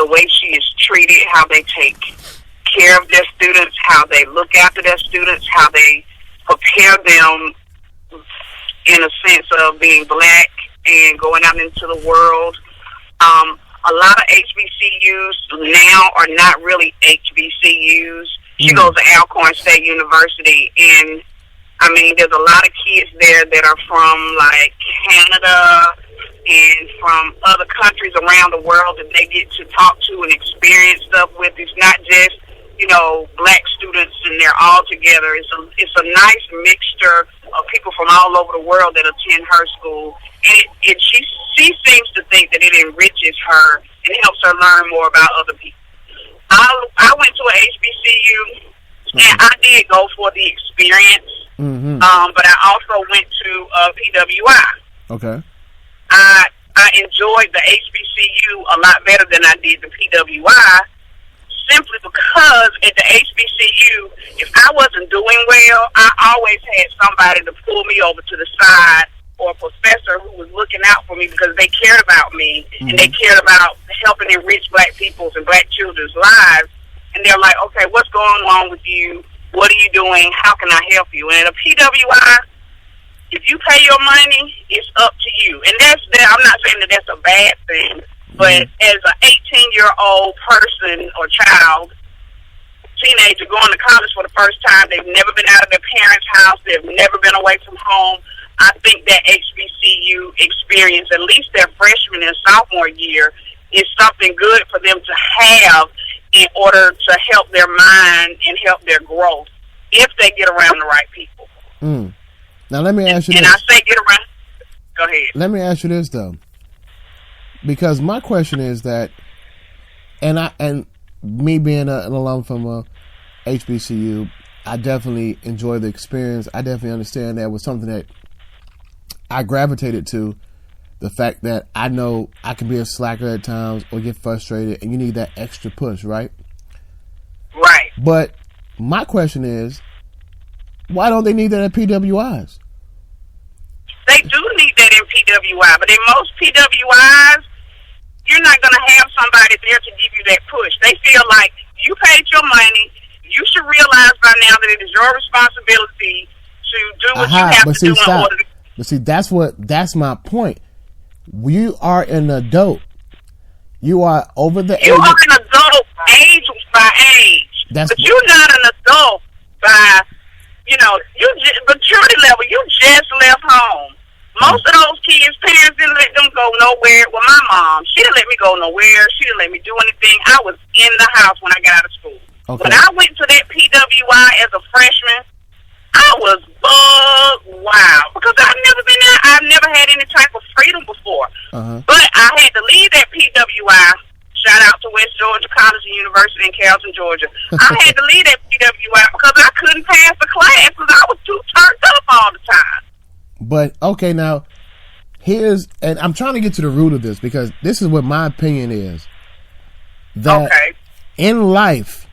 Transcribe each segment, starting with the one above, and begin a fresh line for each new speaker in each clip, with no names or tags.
the way she is treated, how they take care of their students, how they look after their students, how they prepare them in a sense of being black and going out into the world. A lot of HBCUs now are not really HBCUs. She goes to Alcorn State University, and I mean, there's a lot of kids there that are from like Canada and from other countries around the world that they get to talk to and experience stuff with. It's not just, you know, black students and they're all together. It's a nice mixture of people from all over the world that attend her school. And she seems to think that it enriches her and helps her learn more about other people. I went to a HBCU, and I did go for the experience, but I also went to PWI.
Okay.
I enjoyed the HBCU a lot better than I did the PWI, simply because at the HBCU, if I wasn't doing well, I always had somebody to pull me over to the side, or a professor who was looking out for me because they cared about me and they cared about helping enrich black people's and black children's lives. And they're like, okay, what's going on with you? What are you doing? How can I help you? And at a PWI, if you pay your money, it's up to you. And I'm not saying that that's a bad thing, but as an 18-year-old person or child, teenager going to college for the first time, they've never been out of their parents' house, they've never been away from home. I think that HBCU experience, at least their freshman and sophomore year, is something good for them to have in order to help their mind and help their growth if they get around the right people.
Now let me ask you this.
And I say get around. Go ahead.
Let me ask you this though, because my question is that, and me being an alum from a HBCU, I definitely enjoy the experience. I definitely understand that was something that I gravitated to, the fact that I know I can be a slacker at times or get frustrated, and you need that extra push, right?
Right.
But my question is, why don't they need that at PWIs?
They do need that in PWI, but in most PWIs, you're not going to have somebody there to give you that push. They feel like you paid your money. You should realize by now that it is your responsibility to do what you have to do in order to...
But see, that's my point. You are an adult. You are over the age.
You are an adult age by age. But you're not an adult by, maturity level. You just left home. Most of those kids' parents didn't let them go nowhere. Well, my mom, she didn't let me go nowhere. She didn't let me do anything. I was in the house when I got out of school. Okay. When I went to that PWI as a freshman, I was bugged wild because I've never been there. I've never had any type of freedom before. But I had to leave that PWI. Shout out to West Georgia College and University in Carrollton, Georgia. I had to leave that PWI because I couldn't pass the class because I was too turned up all the time.
But, okay, now, and I'm trying to get to the root of this because this is what my opinion is. That in life,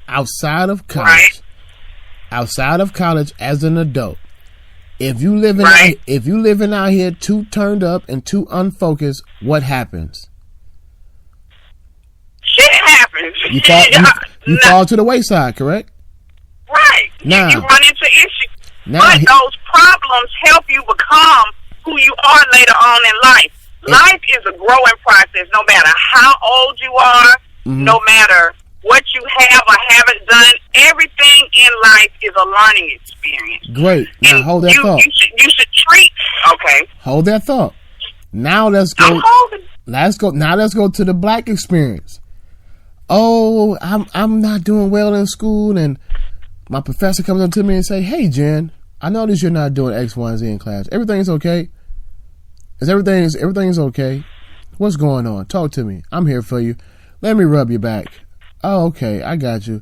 outside of college, as an adult, if you living out here too turned up and too unfocused, what happens?
Shit happens.
You fall to the wayside, correct?
Right.
Now,
you run into issues. But those problems help you become who you are later on in life. Life is a growing process, no matter how old you are, no matter what you have or haven't done. Everything in life is a learning experience.
Great. Now hold that thought.
You should treat. Okay.
Hold that thought. Now let's go. Let's go to the black experience. Oh, I'm not doing well in school, and my professor comes up to me and say, "Hey, Jen, I notice you're not doing X, Y, and Z in class. Everything's okay? Everything's okay? What's going on? Talk to me. I'm here for you. Let me rub your back. Oh, okay, I got you.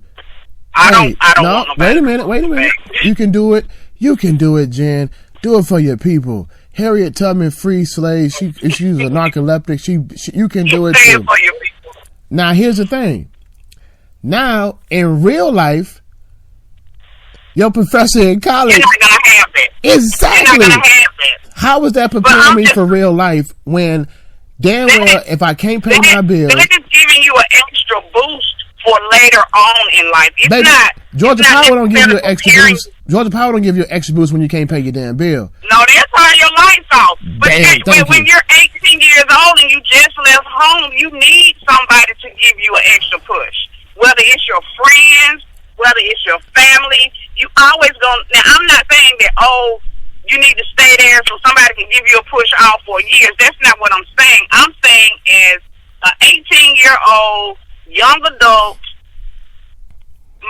I don't want
wait a minute. You can do it. You can do it, Jen. Do it for your people. Harriet Tubman freed slaves. She was a narcoleptic. You can do it too.
For your people.
Now, here's the thing. Now, in real life, your professor in college...
You're not going to have that.
Exactly.
You're not going to have that.
How was that preparing me for real life when damn well, if I can't pay my bills,
they're just giving you an extra boost for later on in life. It's
baby,
not.
Georgia
it's not
Power don't give you an extra
preparing.
boost. Georgia Power don't give you an extra boost when you can't pay your damn bill.
No, they'll turn your lights off. But
Damn,
when you're 18 years old and you just left home, you need somebody to give you an extra push. Whether it's your friends, whether it's your family, you always gonna. Now, I'm not saying that, oh, you need to stay there so somebody can give you a push off for years. That's not what I'm saying. I'm saying as an 18-year-old young adult,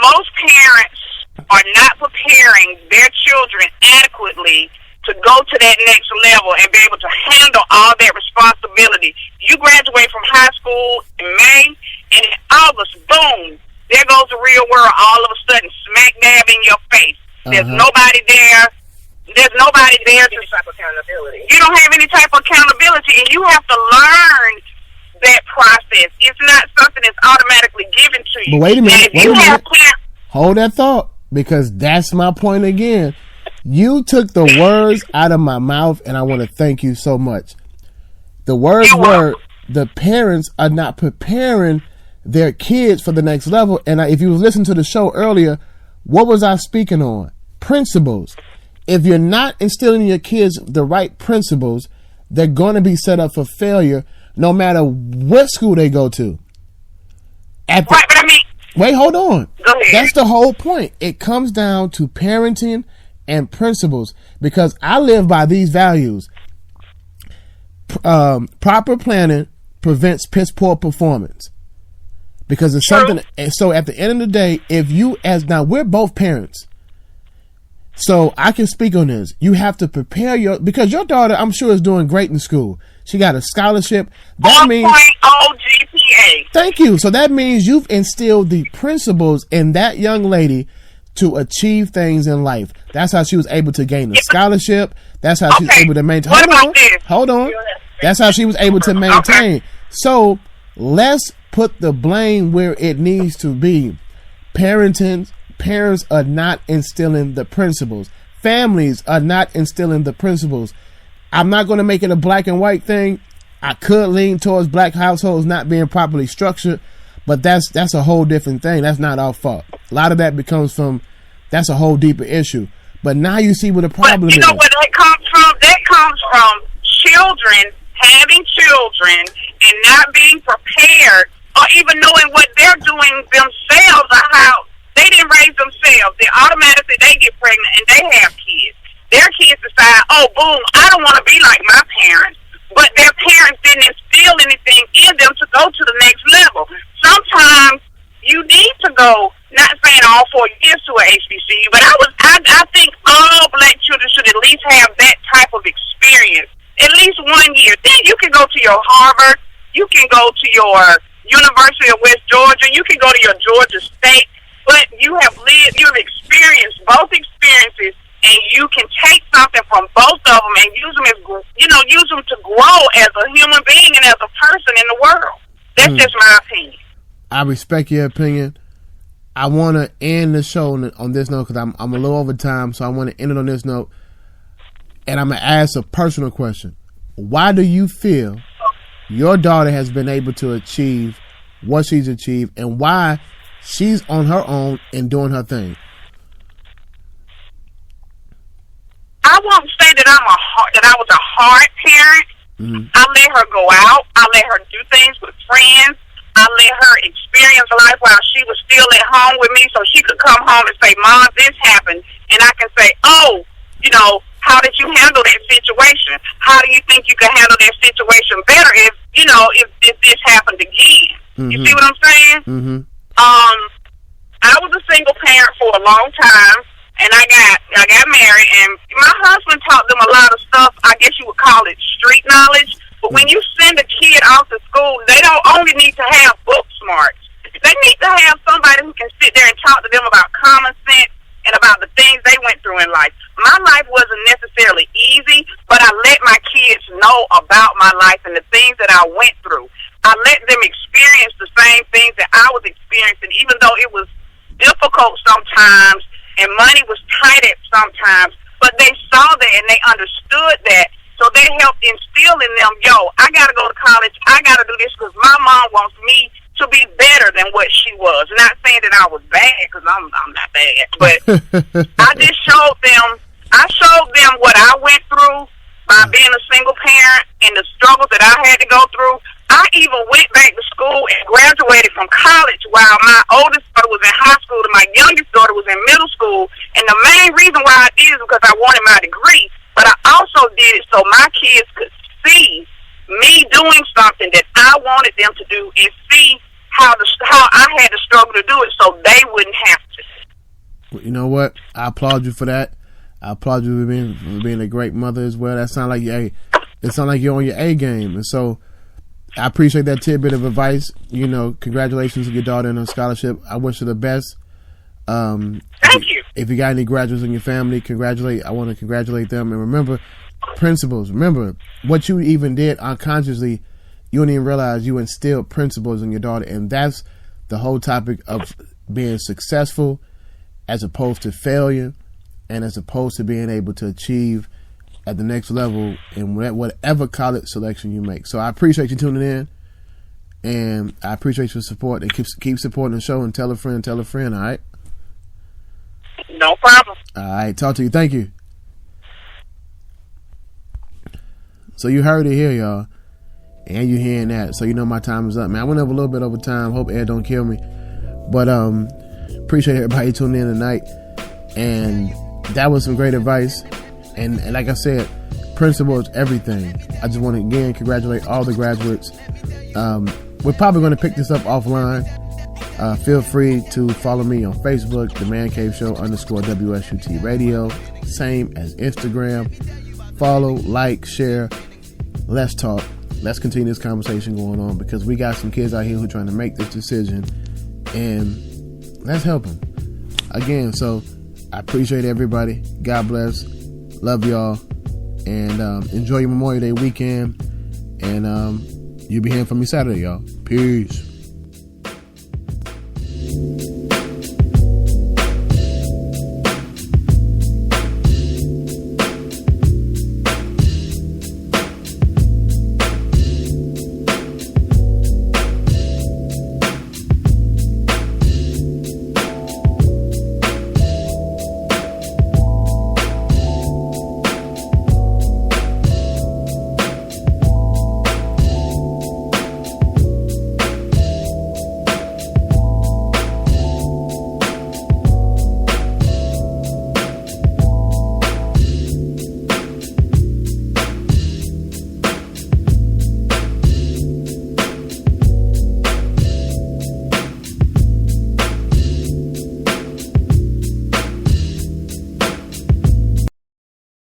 most parents are not preparing their children adequately to go to that next level and be able to handle all that responsibility. You graduate from high school in May, and in August, boom, there goes the real world all of a sudden smack dab in your face. There's nobody there. There's nobody there to type of accountability. You don't have any type of accountability, and you have to learn that process. It's not something that's automatically given to you.
But wait a minute.
Parents,
hold that thought, because that's my point again. You took the words out of my mouth, and I want to thank you so much. The words were, the parents are not preparing their kids for the next level. And if you listened to the show earlier, what was I speaking on? Principles. If you're not instilling in your kids the right principles, they're going to be set up for failure no matter what school they go to. Wait, hold on. That's the whole point. It comes down to parenting and principles, because I live by these values. Proper planning prevents piss poor performance, because it's something. So at the end of the day, if you, now we're both parents, so I can speak on this. You have to prepare because your daughter, I'm sure, is doing great in school. She got a scholarship. That means
1.0 GPA.
Thank you. So that means you've instilled the principles in that young lady to achieve things in life. That's how she was able to gain a scholarship. That's how she's able to maintain. Hold on. That's how she was able to maintain. So let's put the blame where it needs to be. Parents are not instilling the principles. Families are not instilling the principles. I'm not going to make it a black and white thing. I could lean towards black households not being properly structured, but that's a whole different thing. That's not our fault. A lot of that that's a whole deeper issue. But now you see what the problem is.
You know where that comes from? That comes from children having children and not being prepared, or even knowing what they're doing themselves, or how they didn't raise themselves. They automatically get pregnant and they have kids. Their kids decide, oh, boom, I don't want to be like my parents. But their parents didn't instill anything in them to go to the next level. Sometimes you need to go, not saying all 4 years to an HBCU, but I think all black children should at least have that type of experience, at least 1 year. Then you can go to your Harvard, you can go to your University of West Georgia, you can go to your Georgia State, but you have experienced both experiences, and you can take something from both of them and use them to grow as a human being and as a person in the world. That's just my opinion.
I respect your opinion. I want to end the show on this note, because I'm a little over time, so I want to end it on this note. And I'm going to ask a personal question. Why do you feel your daughter has been able to achieve what she's achieved, and why she's on her own and doing her thing?
I won't say that I was a hard parent. Mm-hmm. I let her go out. I let her do things with friends. I let her experience life while she was still at home with me, so she could come home and say, Mom, this happened. And I can say, oh, how did you handle that situation? How do you think you can handle that situation better if this happened again? Mm-hmm. You see what I'm saying? Mm-hmm. I was a single parent for a long time, and I got married, and my husband taught them a lot of stuff. I guess you would call it street knowledge. But when you send a kid off to school, they don't only need to have book smarts. They need to have somebody who can sit there and talk to them about common sense and about the things they went through in life. My life wasn't necessarily easy, but I let my kids know about my life and the things that I went through. I let them experience the same things that I was experiencing, even though it was difficult sometimes and money was tight at sometimes. But they saw that and they understood that. So they helped instill in them, yo, I got to go to college. I got to do this because my mom wants me to be better than what she was. Not saying that I was bad, because I'm not bad, but I just showed them what I went through by being a single parent and the struggles that I had to go through. I even went back to school and graduated from college while my oldest daughter was in high school and my youngest daughter was in middle school. And the main reason why I did it is because I wanted my degree, but I also did it so my kids could see me doing something that I wanted them to do and see how I had to struggle to do it so they wouldn't have to.
Well, you know what? I applaud you for that. I applaud you for being a great mother as well. That sounds like you're on your A game. And so I appreciate that tidbit of advice. You know, congratulations to your daughter and her scholarship. I wish her the best.
Thank you.
If you got any graduates in your family, I want to congratulate them. And remember, principles. Remember, what you even did unconsciously, you didn't even realize you instilled principles in your daughter. And that's the whole topic of being successful as opposed to failure, and as opposed to being able to achieve at the next level in whatever college selection you make. So I appreciate you tuning in, and I appreciate your support, and keep supporting the show, and tell a friend, all right?
No problem.
All right, talk to you. Thank you. So you heard it here, y'all, and you hearing that. So you know my time is up, man. I went over a little bit over time. Hope Ed don't kill me. But appreciate everybody tuning in tonight. And that was some great advice. And like I said, principle is everything. I just want to again congratulate all the graduates. We're probably going to pick this up offline. Feel free to follow me on Facebook, The Man Cave Show _WSUT Radio. Same as Instagram. Follow, like, share. Let's talk. Let's continue this conversation going on, because we got some kids out here who are trying to make this decision, and let's help them. Again, so I appreciate everybody. God bless. Love y'all. And enjoy your Memorial Day weekend. And you'll be hearing from me Saturday, y'all. Peace.